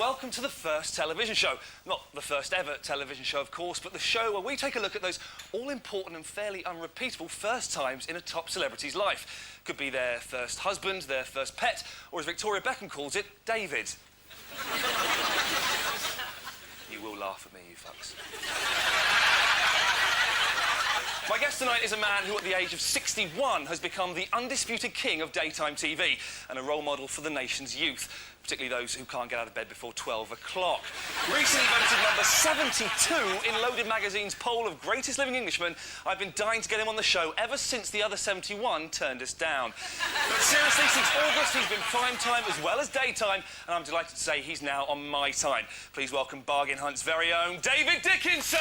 welcome to the first television show. Not the first ever television show, of course, but the show where we take a look at those all-important and fairly unrepeatable first times in a top celebrity's life. Could be their first husband, their first pet, or as Victoria Beckham calls it, David. You will laugh at me, you fucks. My guest tonight is a man who, at the age of 61, has become the undisputed king of daytime TV and a role model for the nation's youth, particularly those who can't get out of bed before 12 o'clock. Recently voted number 72 in Loaded Magazine's poll of greatest living Englishmen, I've been dying to get him on the show ever since the other 71 turned us down. But seriously, since August, he's been prime time as well as daytime, and I'm delighted to say he's now on my time. Please welcome Bargain Hunt's very own David Dickinson!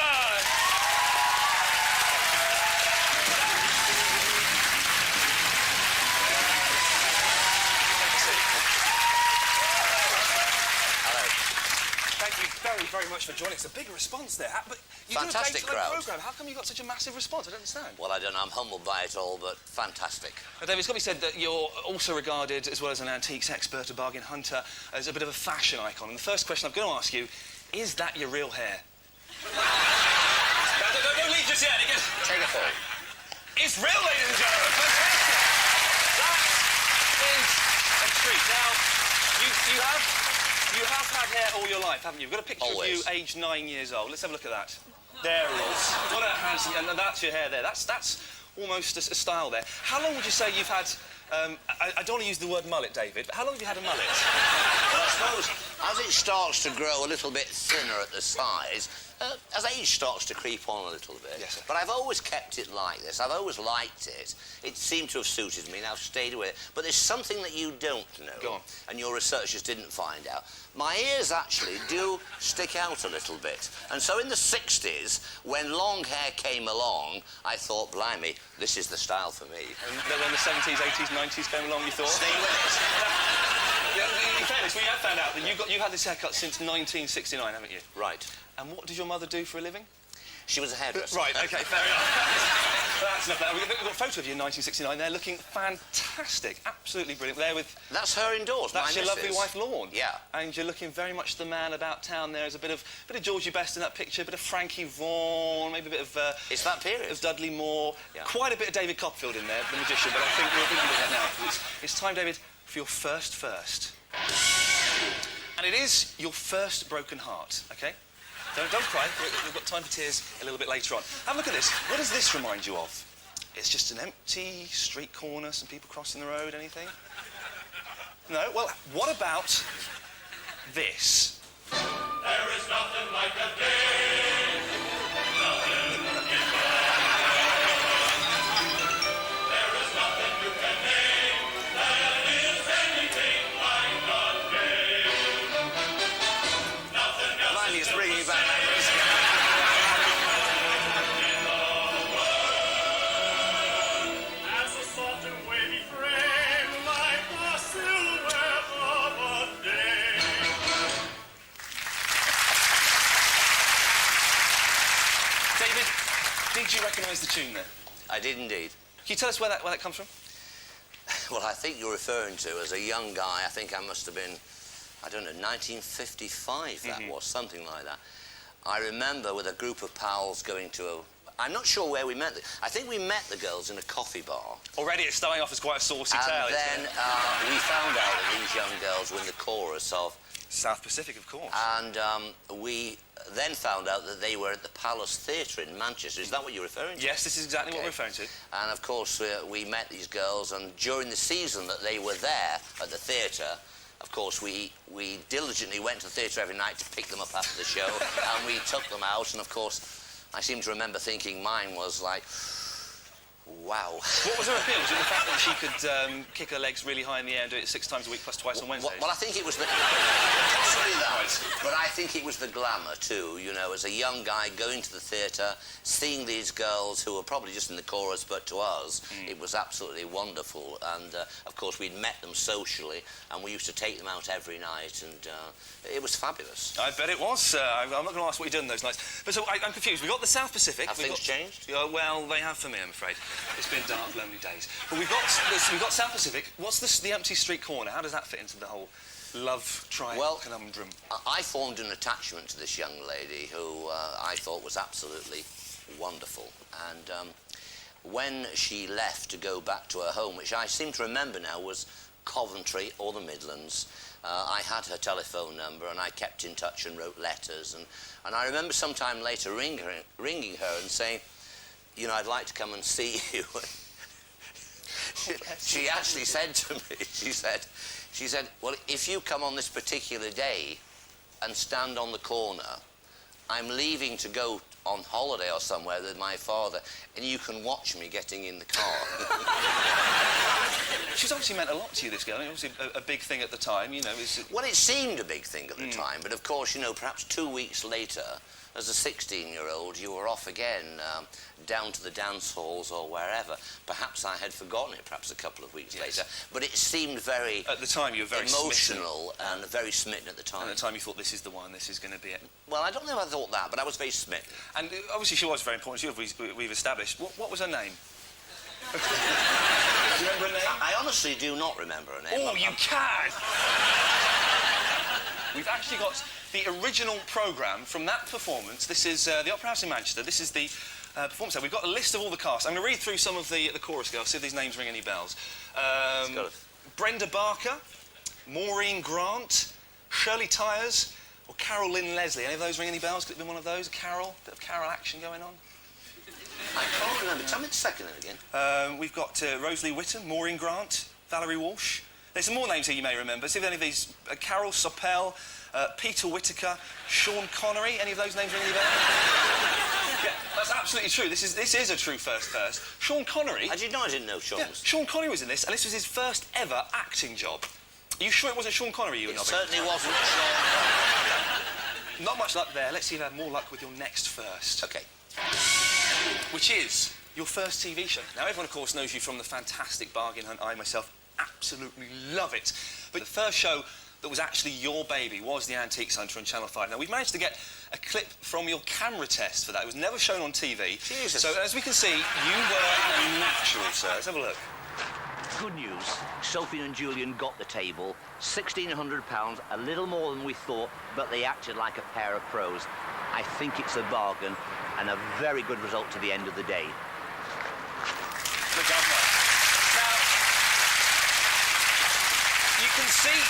Very much for joining us. A big response there. But you fantastic do a crowd. programme. How come you got such a massive response? I don't understand. Well, I don't know. I'm humbled by it all, but fantastic. Now, David, it's got to be said that you're also regarded, as well as an antiques expert, a bargain hunter, as a bit of a fashion icon. And the first question I'm going to ask you, is that your real hair? Don't leave just yet. Take a fall. It's real, ladies and gentlemen. Fantastic. That is a treat. Now, you have had hair all your life, haven't you? We've got a picture of you, aged 9 years old. Let's have a look at that. There it is. What a handsome... And that's your hair there. That's almost a style there. How long would you say you've had... I don't want to use the word mullet, David, but how long have you had a mullet? Well, I suppose as it starts to grow a little bit thinner at the sides, as age starts to creep on a little bit. Yes, sir. But I've always kept it like this. I've always liked it. It seemed to have suited me, and I've stayed with it. But there's something that you don't know. Go on. And your researchers didn't find out. My ears actually do stick out a little bit. And so in the 60s, when long hair came along, I thought, blimey, this is the style for me. And then when the 70s, 80s, 90s came along, you thought... Stay with it. In fairness, we have found out that you've had this haircut since 1969, haven't you? Right. And what did your mother do for a living? She was a hairdresser. Right, OK, fair enough. That's enough. We've got a photo of you in 1969 there, looking fantastic, absolutely brilliant. There with... That's her indoors, That's your lovely wife, Lorne. Yeah. And you're looking very much the man about town there. There's a bit of Georgie Best in that picture, a bit of Frankie Vaughan, maybe a bit of... it's that period. Of Dudley Moore. Yeah. Quite a bit of David Copperfield in there, the magician, but I think we're thinking of that now. It's time, David, for your first. And it is your first broken heart, OK? Don't cry. We've got time for tears a little bit later on. Have a look at this. What does this remind you of? It's just an empty street corner, some people crossing the road, anything? No? Well, what about this? There is nothing like a day. Nothing is There is nothing you can name that is anything like a day. Nothing else. Blimey, it's bringing you back memories. As a soft and wavy frame, like the silhouette of a day. David, did you recognise the tune there? I did indeed. Can you tell us where that comes from? Well, I think you're referring to, as a young guy, I think I must have been, I don't know, 1955 that was, something like that. I remember with a group of pals going to a... I'm not sure where we met them. I think we met the girls in a coffee bar. Already it's starting off as quite a saucy tale. And then we found out that these young girls were in the chorus of... South Pacific, of course. And we then found out that they were at the Palace Theatre in Manchester. Is that what you're referring to? Yes, this is exactly what we're referring to. And, of course, we met these girls, and during the season that they were there at the theatre, of course, we diligently went to the theatre every night to pick them up after the show, and we took them out, and, of course, I seem to remember thinking mine was like... Wow. What was her appeal? Was it the fact that she could kick her legs really high in the air and do it 6 times a week plus twice on Wednesdays? Well, I think it was the... Possibly that. But I think it was the glamour, too, you know, as a young guy going to the theatre, seeing these girls who were probably just in the chorus, but to us, it was absolutely wonderful. And, of course, we'd met them socially, and we used to take them out every night, and it was fabulous. I bet it was. I'm not going to ask what you done those nights. But so, I'm confused. We've got the South Pacific. Have things changed? Well, they have for me, I'm afraid. It's been dark, lonely days. But we've got South Pacific. What's the empty street corner? How does that fit into the whole love triangle Well, conundrum? I formed an attachment to this young lady who I thought was absolutely wonderful. And when she left to go back to her home, which I seem to remember now was Coventry or the Midlands, I had her telephone number and I kept in touch and wrote letters. And I remember sometime later ringing her and saying, you know, I'd like to come and see you. She actually said to me, she said, well, if you come on this particular day and stand on the corner, I'm leaving to go on holiday or somewhere with my father, and you can watch me getting in the car. She's obviously meant a lot to you, this girl. I mean, obviously a big thing at the time, you know. Well, it seemed a big thing at the time, but of course, you know, perhaps 2 weeks later, as a 16-year-old, you were off again, down to the dance halls or wherever. Perhaps I had forgotten it, perhaps a couple of weeks later, but it seemed very... At the time, you were very emotional and very smitten at the time. And at the time, you thought, this is the one, this is going to be it. Well, I don't know if I thought that, but I was very smitten. And obviously, she was very important to you, we've established. What was her name? Do you remember her name? I honestly do not remember her name. Oh, you can! We've actually got the original programme from that performance. This is the Opera House in Manchester. This is the performance. We've got a list of all the cast. I'm going to read through some of the chorus girls, see if these names ring any bells. Brenda Barker, Maureen Grant, Shirley Tyers, or Carol Lynn Leslie. Any of those ring any bells? Could it have been one of those? Carol? Bit of Carol action going on? I can't remember. Tell me the second name again. We've got Rosalie Whitton, Maureen Grant, Valerie Walsh. There's some more names here you may remember. See if any of these... Carol Soppel, Peter Whittaker, Sean Connery. Any of those names ring any bells? Yeah, that's absolutely true. This is a true first. Sean Connery... I didn't know Sean was... Sean Connery was in this, and this was his first ever acting job. Are you sure it wasn't Sean Connery you were It nobbing? certainly wasn't Sean. Not much luck there. Let's see if you have more luck with your next first. OK. Which is your first TV show. Now, everyone, of course, knows you from the fantastic Bargain Hunt. I, myself, absolutely love it. But the first show that was actually your baby was The Antiques Hunter on Channel 5. Now, we've managed to get a clip from your camera test for that. It was never shown on TV. Jesus. So, as we can see, you were a natural, sir. Let's have a look. Good news. Sophie and Julian got the table. £1,600, a little more than we thought, but they acted like a pair of pros. I think it's a bargain and a very good result to the end of the day. The governor. Now, you can see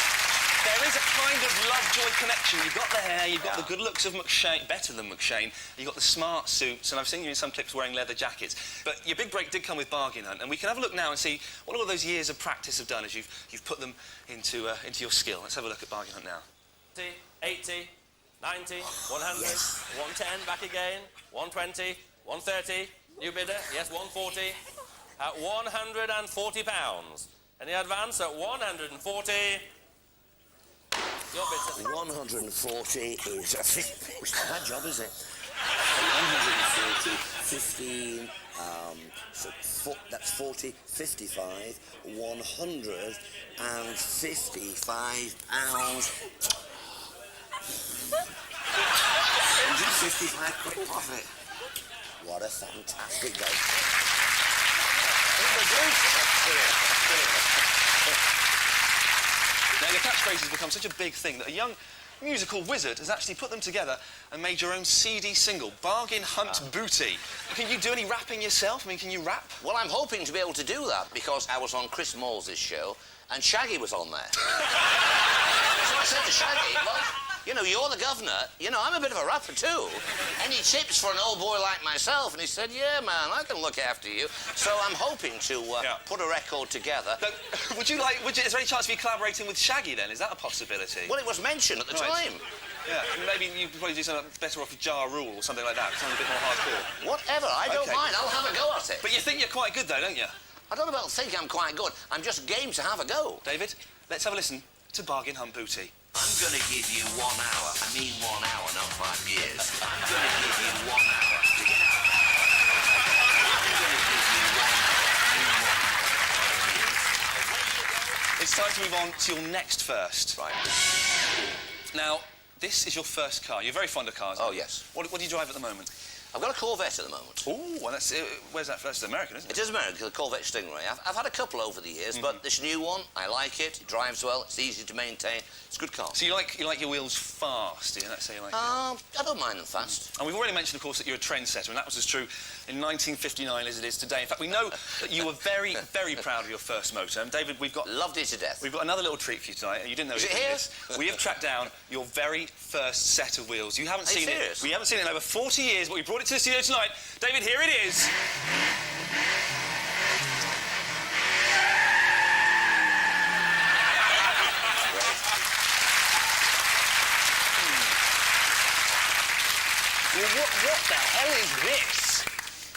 there is a kind of love-joy connection. You've got the hair, you've got the good looks of McShane, better than McShane, you've got the smart suits, and I've seen you in some clips wearing leather jackets. But your big break did come with Bargain Hunt, and we can have a look now and see what all those years of practice have done as you've put them into your skill. Let's have a look at Bargain Hunt now. 80, 90, 100, 110, back again, 120, 130, new bidder, yes, 140, at £140. Any advance at 140? Your bid, 140 is... It's not a bad job, is it? 140, 15, that's 40, 55, 155 pounds. 155 quid profit. What a fantastic game. Now, your catchphrase has become such a big thing that a young musical wizard has actually put them together and made your own CD single, Bargain Hunt Booty. Can you do any rapping yourself? I mean, can you rap? Well, I'm hoping to be able to do that because I was on Chris Moores' show and Shaggy was on there. So I said to Shaggy, well, you know, you're the governor. You know, I'm a bit of a rapper too. Any tips for an old boy like myself? And he said, yeah, man, I can look after you. So I'm hoping to put a record together. Look, is there any chance of you collaborating with Shaggy then? Is that a possibility? Well, it was mentioned at the time. Yeah, maybe you could probably do something better off with Ja Rule or something like that. Something a bit more hardcore. Whatever, I don't mind. I'll have a go at it. But you think you're quite good though, don't you? I don't know about think I'm quite good. I'm just game to have a go. David, let's have a listen to Bargain Hunt Booty. I'm going to give you 1 hour. I mean 1 hour, not 5 years. I'm going to give you 1 hour to get out. I'm going to give you 1 hour. It's time to move on to your next first. Right. Now, this is your first car. You're very fond of cars, aren't you? Oh, yes. What do you drive at the moment? I've got a Corvette at the moment. Oh, well, that's... where's that? That's American, isn't it? It is American, the Corvette Stingray. I've had a couple over the years, but this new one, I like it. It drives well. It's easy to maintain. It's a good car. So you like your wheels fast, do you? That's how you like it? I don't mind them fast. And we've already mentioned, of course, that you're a trendsetter, and that was as true in 1959 as it is today. In fact, we know that you were very, very proud of your first motor. And David, we've got... Loved it to death. We've got another little treat for you tonight, and you didn't know Is you it were doing here? this. We have tracked down your very first set of wheels. You haven't seen serious? it. We haven't seen it in over 40 years, but we brought it to the studio tonight. David, here it is. Well, what the hell is this?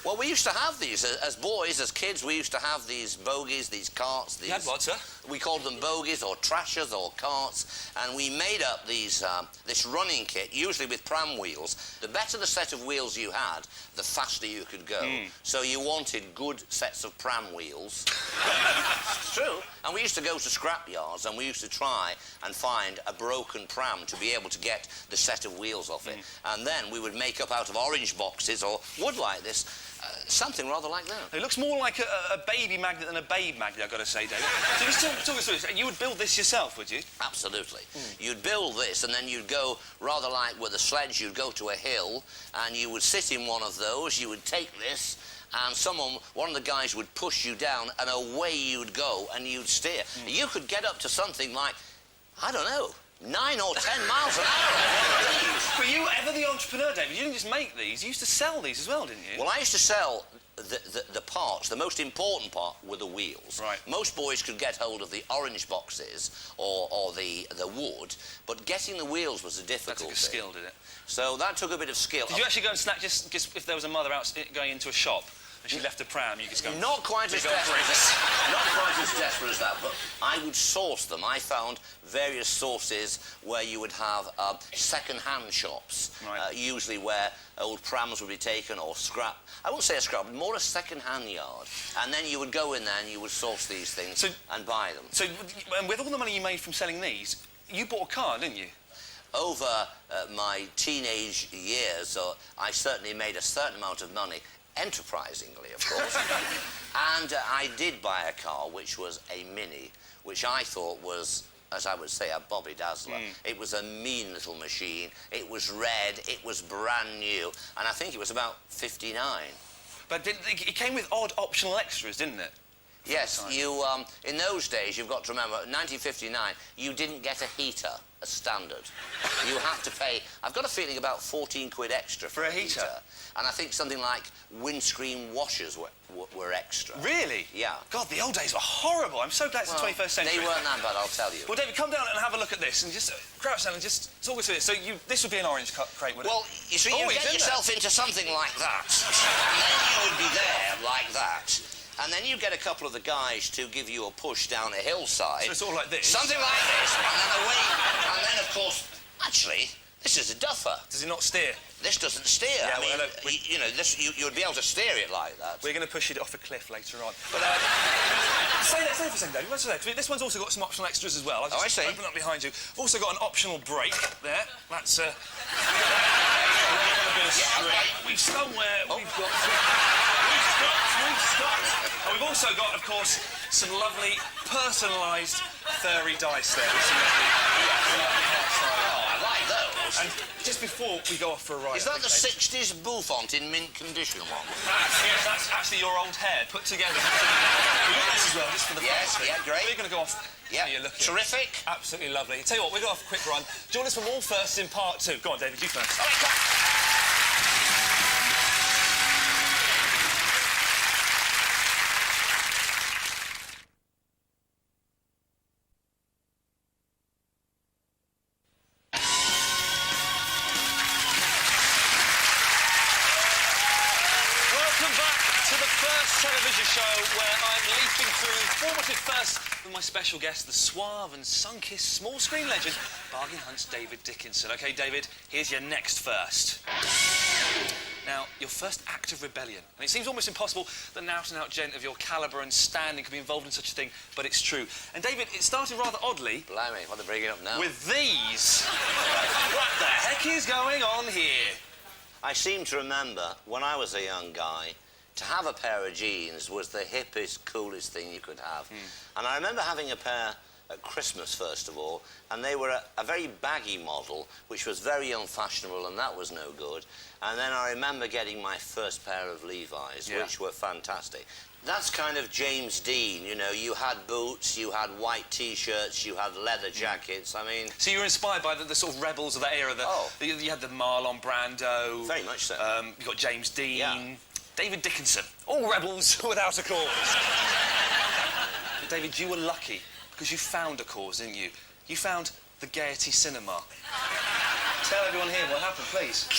Well, we used to have these. As boys, as kids, we used to have these bogies, these carts, these... You had what, sir? We called them bogies or trashers or carts, and we made up these this running kit, usually with pram wheels. The better the set of wheels you had, the faster you could go. So you wanted good sets of pram wheels. It's true. And we used to go to scrap yards, and we used to try and find a broken pram to be able to get the set of wheels off it. And then we would make up out of orange boxes or wood like this, something rather like that. It looks more like a baby magnet than a babe magnet, I've got to say, David. So just talk us through this. You would build this yourself, would you? Absolutely. You'd build this, and then you'd go, rather like with a sledge, you'd go to a hill, and you would sit in one of those, you would take this, and one of the guys would push you down, and away you'd go, and you'd steer. You could get up to something like, I don't know, 9 or 10 miles an hour. Were you ever the entrepreneur, David? You didn't just make these, you used to sell these as well, didn't you? Well, I used to sell the parts. The most important part were the wheels. Right. Most boys could get hold of the orange boxes or the wood, but getting the wheels was a difficult That took a thing. skill, did it? So that took a bit of skill. Did you actually go and snatch, just if there was a mother out going into a shop and she left a pram, you just go... Not quite as desperate as that, but I would source them. I found various sources where you would have second-hand shops, Right. usually where old prams would be taken or scrap. I won't say a scrap, but more a second-hand yard. And then you would go in there and you would source these things and buy them. So, and with all the money you made from selling these, you bought a car, didn't you? Over my teenage years, I certainly made a certain amount of money, enterprisingly, of course. And I did buy a car, which was a Mini, which I thought was, as I would say, a Bobby Dazzler. It was a mean little machine. It was red. It was brand new. And I think it was about 59. But it came with odd optional extras, didn't it? Yes, you, in those days, you've got to remember, 1959, you didn't get a heater as standard. You had to pay, I've got a feeling, about 14 quid extra for a heater. And I think something like windscreen washers were extra. Really? Yeah. God, the old days were horrible. I'm so glad it's the 21st century. They weren't that bad, I'll tell you. Well, David, come down and have a look at this and just crouch down and just talk us through this. So this would be an orange crate, would it? Well, you see, you get yourself into something like that, and then you would be there like that. And then you get a couple of the guys to give you a push down a hillside. So it's all like this? Something like this, and then away. And then, of course, actually, this is a duffer. Does it not steer? This doesn't steer. Yeah, I mean, well, you know, you'd be able to steer it like that. We're going to push it off a cliff later on. But stay there for a second, David. What's that? This one's also got some optional extras as well. I'll just I see. open up behind you. I've also got an optional brake there. That's a bit of string. We've somewhere. We've got. We've stopped. And we've also got, of course, some lovely personalised furry dice there. With some lovely Oh, I like those. and just before we go off for a ride... Is that the 60s bouffant in mint condition one? That's actually your old hair put together. We've got this as well, just for the Yes, fun of it. yeah, great. We're going to go off. Yeah, How you looking? terrific. Absolutely lovely. Tell you what, we're going off a quick run. Join us for more first in part 2. Go on, David, you first. All right, come. Welcome back to the first television show where I'm leafing through formative firsts with my special guest, the suave and sun-kissed small screen legend, Bargain Hunt's David Dickinson. OK, David, here's your next first. Now, your first act of rebellion. And it seems almost impossible that an out-and-out gent of your calibre and standing could be involved in such a thing, but it's true. And, David, it started rather oddly... Blimey, what are they bringing up now? with these. What the heck is going on here? I seem to remember, when I was a young guy, to have a pair of jeans was the hippest, coolest thing you could have. And I remember having a pair at Christmas, first of all, and they were a very baggy model, which was very unfashionable, and that was no good. And then I remember getting my first pair of Levi's, which were fantastic. That's kind of James Dean, you know. You had boots, you had white T-shirts, you had leather jackets. I mean... So you were inspired by the sort of rebels of that era? You had the Marlon Brando... Very much so. You got James Dean, David Dickinson. All rebels without a cause. David, you were lucky, because you found a cause, didn't you? You found the Gaiety Cinema. Tell everyone here what happened, please.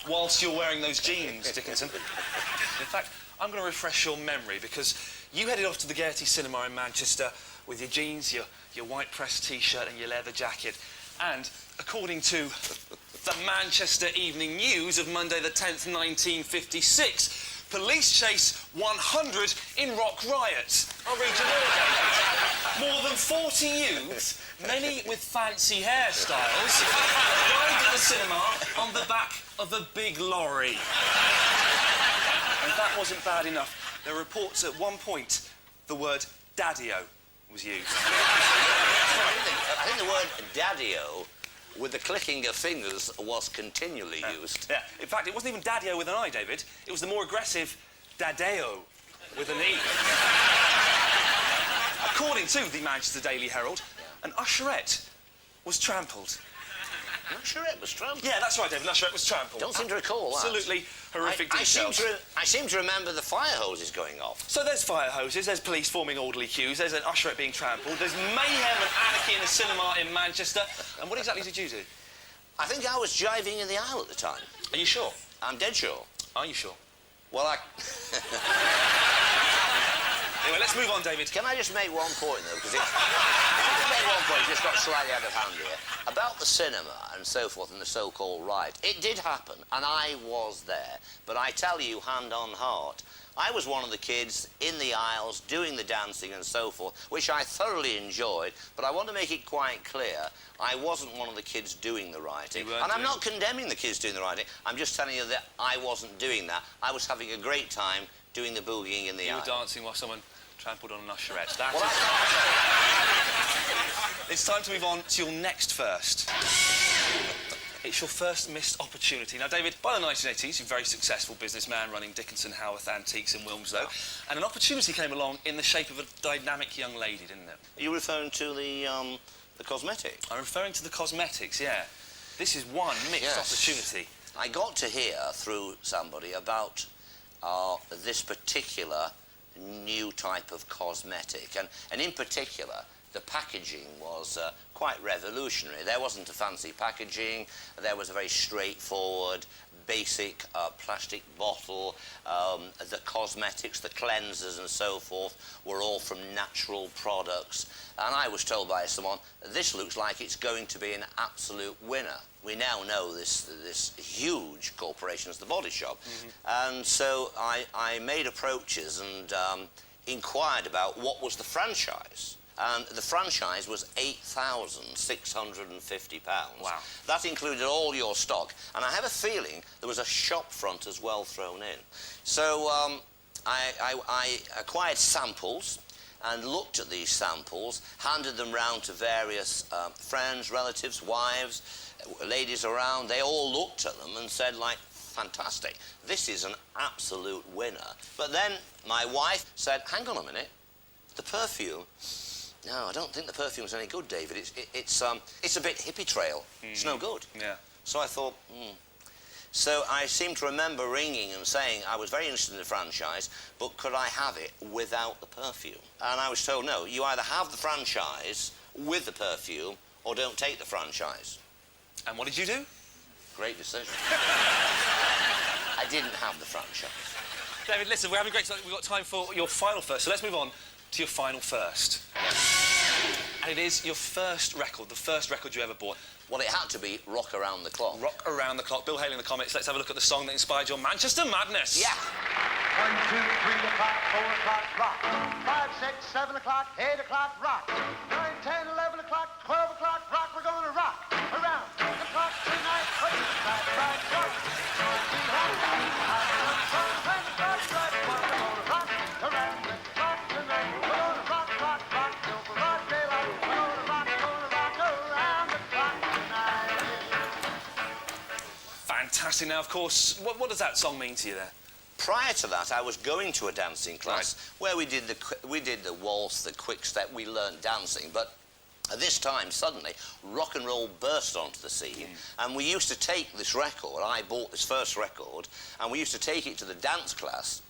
Whilst you're wearing those jeans, Dickinson. In fact, I'm going to refresh your memory, because you headed off to the Gaiety Cinema in Manchester with your jeans, your white pressed T-shirt and your leather jacket. And according to the Manchester Evening News of Monday the 10th, 1956, police chase 100 in rock riots. I'll read you more, David. More than 40 youths, many with fancy hairstyles, arrived at the cinema on the back of a big lorry. And if that wasn't bad enough, there were reports at one point the word daddy-o was used. I think the word daddy-o, with the clicking of fingers, was continually used. Yeah. In fact, it wasn't even daddy-o with an I, David. It was the more aggressive dadeo with an E. According to the Manchester Daily Herald, an usherette was trampled. An usherette was trampled? Yeah, that's right, David. An usherette was trampled. Don't seem to recall that. Absolutely horrific details. I seem to remember the fire hoses going off. So there's fire hoses, there's police forming orderly queues, there's an usherette being trampled, there's mayhem and anarchy in a cinema in Manchester. And what exactly did you do? I think I was jiving in the aisle at the time. Are you sure? I'm dead sure. Are you sure? Well, Anyway, let's move on, David. Can I just make one point, though? Because it just got slightly out of hand here. About the cinema and so forth and the so-called riot. It did happen, and I was there. But I tell you, hand on heart, I was one of the kids in the aisles doing the dancing and so forth, which I thoroughly enjoyed. But I want to make it quite clear, I wasn't one of the kids doing the rioting. And I'm not condemning the kids doing the rioting. I'm just telling you that I wasn't doing that. I was having a great time doing the boogieing in the aisle. You were dancing while someone trampled on an usherette. It's time to move on to your next first. It's your first missed opportunity. Now, David, by the 1980s, you're a very successful businessman running Dickinson Howarth Antiques in Wilmslow, and an opportunity came along in the shape of a dynamic young lady, didn't it? Are you referring to the cosmetic? I'm referring to the cosmetics, yeah. This is one missed opportunity. I got to hear through somebody about this particular new type of cosmetic, and in particular, the packaging was quite revolutionary. There wasn't a fancy packaging. There was a very straightforward, basic plastic bottle. The cosmetics, the cleansers and so forth were all from natural products. And I was told by someone, this looks like it's going to be an absolute winner. We now know this huge corporation as the Body Shop. And so I made approaches and inquired about what was the franchise. And the franchise was £8,650. Wow. That included all your stock. And I have a feeling there was a shop front as well thrown in. So I acquired samples and looked at these samples, handed them round to various friends, relatives, wives, ladies around. They all looked at them and said, like, fantastic. This is an absolute winner. But then my wife said, hang on a minute, the perfume. No, I don't think the perfume's any good, David. It's a bit hippie trail. It's no good. Yeah. So I thought, So I seem to remember ringing and saying I was very interested in the franchise, but could I have it without the perfume? And I was told, no, you either have the franchise with the perfume or don't take the franchise. And what did you do? Great decision. I didn't have the franchise. David, listen, we're having a great time. We've got time for your final first, so let's move on to your final first. And it is your first record, the first record you ever bought. Well, it had to be Rock Around the Clock. Rock Around the Clock. Bill Haley in the comments. Let's have a look at the song that inspired your Manchester madness. Yeah. 1, 2, 3 o'clock, 4 o'clock, rock. 5, 6, 7 o'clock, 8 o'clock, rock. 9, 10, 11 o'clock, 12 o'clock, rock. We're going to rock around the clock tonight. Fantastic. Now, of course, what does that song mean to you there? Prior to that, I was going to a dancing class where we did the waltz, the quick step. We learnt dancing, but at this time, suddenly, rock and roll burst onto the scene, and we used to take this record. I bought this first record, and we used to take it to the dance class,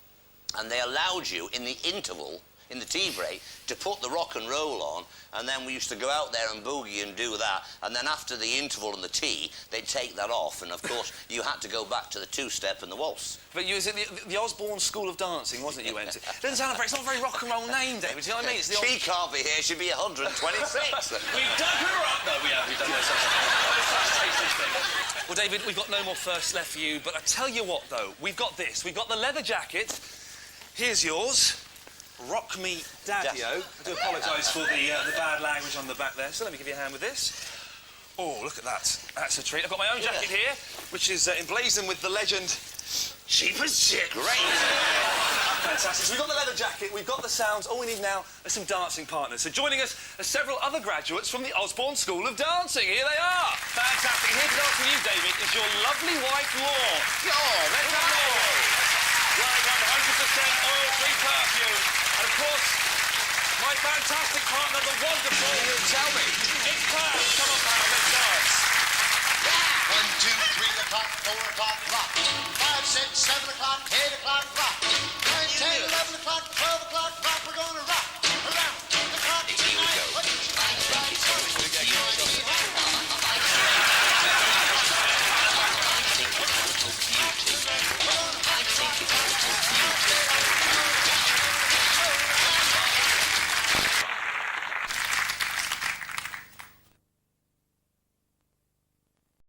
and they allowed you in the interval, in the tea break, to put the rock and roll on, and then we used to go out there and boogie and do that, and then after the interval and the tea, they'd take that off, and of course, you had to go back to the two-step and the waltz. But you was at the Osborne School of Dancing, wasn't it, you went to? Doesn't sound very, it's not a very rock and roll name, David, do you know what I mean? It's the She can't be here, she'd be 126. We've dug her up, though, we have, we've done this. Well, David, we've got no more firsts left for you, but I tell you what, though, we've got this. We've got the leather jacket. Here's yours. Rock me daddy-o. I do apologise for the bad language on the back there, so let me give you a hand with this. Oh, look at that. That's a treat. I've got my own jacket here, which is emblazoned with the legend cheap as shit. Great. Fantastic. So we've got the leather jacket, we've got the sounds. All we need now are some dancing partners. So joining us are several other graduates from the Osborne School of Dancing. Here they are. Fantastic. Here to dance with you, David, is your lovely wife, Law. Let's have it. Wearing 100% oil-free perfume. And of course, my fantastic partner, the wonderful... Tell me. It's Pam. Come on, Pam, let's dance. 1, 2, 3 o'clock, 4 o'clock, rock. 5, 6, 7 o'clock, 8 o'clock, rock. 9, 10, 11 o'clock,